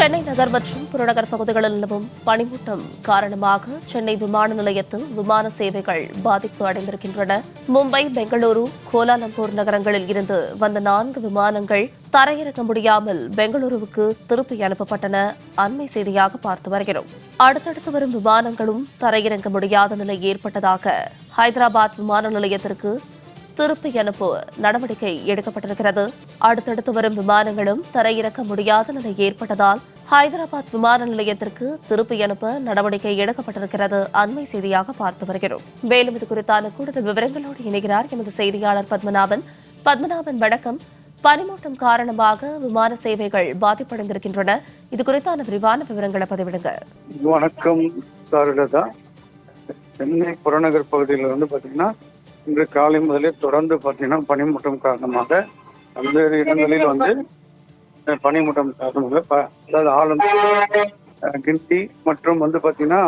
சென்னை நகர் மற்றும் புறநகர் பகுதிகளில் நிலவும் பனிமூட்டம் காரணமாக சென்னை விமான நிலையத்தில் விமான சேவைகள் பாதிப்பு அடைந்திருக்கின்றன. மும்பை, பெங்களூரு, கோலாலம்பூர் நகரங்களில் இருந்து வந்த 4 விமானங்கள் தரையிறங்க முடியாமல் பெங்களூருவுக்கு திருப்பி அனுப்பப்பட்டன. அண்மை செய்தியாக பார்த்து வருகிறோம். அடுத்தடுத்து வரும் விமானங்களும் தரையிறங்க முடியாத நிலை ஏற்பட்டதாக ஹைதராபாத் விமான நிலையத்திற்கு திருப்பி அனுப்ப நடவடிக்கை எடுக்கப்பட்டிருக்கிறது. அடுத்தடுத்து வரும் விமானங்களும் தரையிறக்க முடியாத நிலை ஏற்பட்டதால் ஹைதராபாத் விமான நிலையத்திற்கு திருப்பி அனுப்ப நடவடிக்கை எடுக்கப்பட்டிருக்கிறது. அண்மை செய்தியாக பார்த்து வருகிறோம். மேலும் இது குறித்தான கூடுதல் விவரங்களோடு இணைகிறார் எமது செய்தியாளர் பத்மநாபன். வணக்கம். பனிமூட்டம் காரணமாக விமான சேவைகள் பாதிப்படைந்திருக்கின்றன. இது குறித்தான விரிவான விவரங்களை பதிவிடுங்க. வணக்கம் சாரதா. சென்னை புறநகர் பகுதியில் பாத்தீங்கன்னா இன்று காலை முதலே தொடர்ந்து பார்த்தீங்கன்னா பனிமூட்டம் காரணமாக பல்வேறு இடங்களில் பனிமூட்டம் காரணமாக அதாவது ஆலந்தூர், கிண்டி மற்றும் பார்த்தீங்கன்னா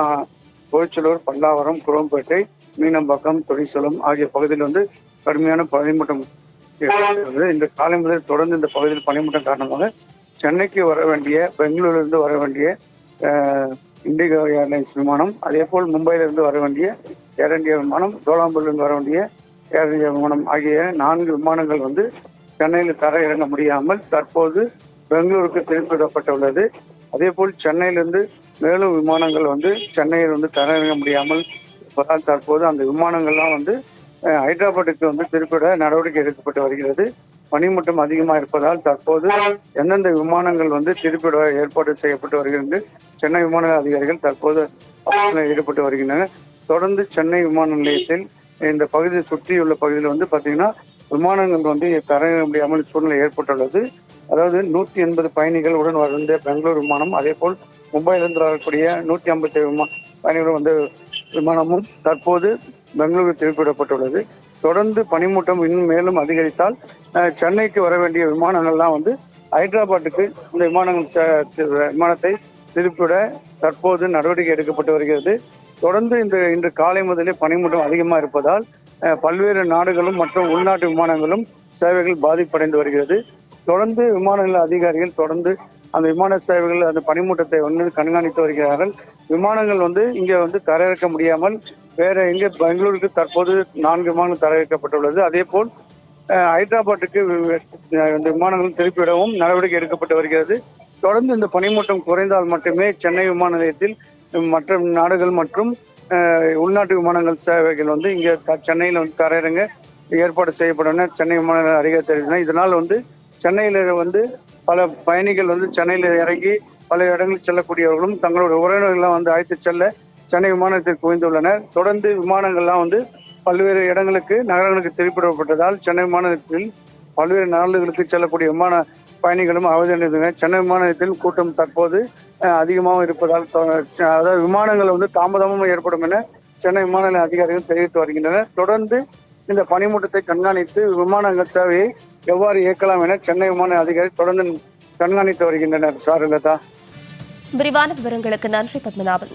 கோச்சலூர், பல்லாவரம், குரோம்பேட்டை, மீனம்பாக்கம், தொழிற்சலம் ஆகிய பகுதியில் கடுமையான பனிமூட்டம் இந்த காலை முதல் தொடர்ந்து இந்த பகுதியில் பனிமூட்டம் காரணமாக சென்னைக்கு வர வேண்டிய, பெங்களூரிலிருந்து வர வேண்டிய இண்டிகோ ஏர்லைன்ஸ் விமானம், அதே போல் மும்பையிலிருந்து வர வேண்டிய ஏர் இந்தியா விமானம், கோலாம்பூரிலிருந்து வர வேண்டிய ஏர் இந்தியா விமானம் ஆகிய 4 விமானங்கள் சென்னையில் தர இறங்க முடியாமல் தற்போது பெங்களூருக்கு திருப்பிவிடப்பட்டுள்ளது. அதே போல் சென்னையிலிருந்து மேலும் விமானங்கள் சென்னையில் தர இறங்க முடியாமல் இருப்பதால் தற்போது அந்த விமானங்கள்லாம் ஹைதராபாத்துக்கு திருப்பிட நடவடிக்கை எடுக்கப்பட்டு வருகிறது. பனிமூட்டம் அதிகமாக இருப்பதால் தற்போது எந்தெந்த விமானங்கள் திருப்பிட ஏற்பாடு செய்யப்பட்டு வருகிறது சென்னை விமான அதிகாரிகள் தற்போது ஈடுபட்டு வருகின்றனர். தொடர்ந்து சென்னை விமான நிலையத்தில் இந்த பகுதியை சுற்றியுள்ள பகுதியில் பார்த்தீங்கன்னா விமானங்கள் தர முடியாமல் சூழ்நிலை ஏற்பட்டுள்ளது. அதாவது 180 பயணிகள் உடன் வந்த பெங்களூர் விமானம், அதே போல் மும்பையிலிருந்து வரக்கூடிய 157 பயணிகள் விமானமும் தற்போது பெங்களூரு திருப்பிவிடப்பட்டுள்ளது. தொடர்ந்து பனிமூட்டம் இன்னும் மேலும் அதிகரித்தால் சென்னைக்கு வர வேண்டிய விமானங்கள்லாம் ஹைதராபாத்துக்கு இந்த விமானத்தை திருப்பிவிட தற்போது நடவடிக்கை எடுக்கப்பட்டு வருகிறது. தொடர்ந்து இன்று காலை முதலே பனிமூட்டம் அதிகமாக இருப்பதால் பல்வேறு நாடுகளும் மற்றும் உள்நாட்டு விமானங்களும் சேவைகள் பாதிப்படைந்து வருகிறது. தொடர்ந்து விமான நிலைய அதிகாரிகள் தொடர்ந்து அந்த விமான சேவைகள் அந்த பனிமூட்டத்தை கண்காணித்து வருகிறார்கள். விமானங்கள் இங்கே தரையிறக்க முடியாமல் வேற எங்கே பெங்களூருக்கு தற்போது 4 விமானங்கள் தரையிறக்கப்பட்டுள்ளது. அதே போல் ஹைதராபாத்துக்கு இந்த விமானங்கள் திருப்பிவிடவும் நடவடிக்கை எடுக்கப்பட்டு வருகிறது. தொடர்ந்து இந்த பனிமூட்டம் குறைந்தால் மட்டுமே சென்னை விமான நிலையத்தில் மற்ற நாடுகள் மற்றும் உள்நாட்டு விமானங்கள் சேவைகள் இங்கே சென்னையில் தரையிறங்க ஏற்பாடு செய்யப்படும் சென்னை விமான நிலைய அதிகாரி தெரிவித்தனர். இதனால் சென்னையில் பல பயணிகள் சென்னையில் இறங்கி பல இடங்களில் செல்லக்கூடியவர்களும் தங்களுடைய உறவினர்கள்லாம் அழைத்து செல்ல சென்னை விமானத்தில் குவிந்துள்ளனர். தொடர்ந்து விமானங்கள்லாம் பல்வேறு இடங்களுக்கு நகரங்களுக்கு திருப்பிவிடப்பட்டதால் சென்னை விமானத்தில் பல்வேறு நாடுகளுக்கு செல்லக்கூடிய விமான பயணிகளும் அவதியடைந்தனர். சென்னை விமான நிலையத்தில் கூட்டம் தற்போது அதிகமாக இருப்பதால் அதாவது விமானங்கள் தாமதமும் ஏற்படும் என சென்னை விமான நிலைய அதிகாரிகள் தெரிவித்து வருகின்றனர். தொடர்ந்து இந்த பனிமூட்டத்தை கண்காணித்து விமானங்கள் சேவையை எவ்வாறு இயக்கலாம் என சென்னை விமான அதிகாரி தொடர்ந்து கண்காணித்து வருகின்றனர். சாருலதா, விரிவான விவரங்களுக்கு நன்றி பத்மநாபன்.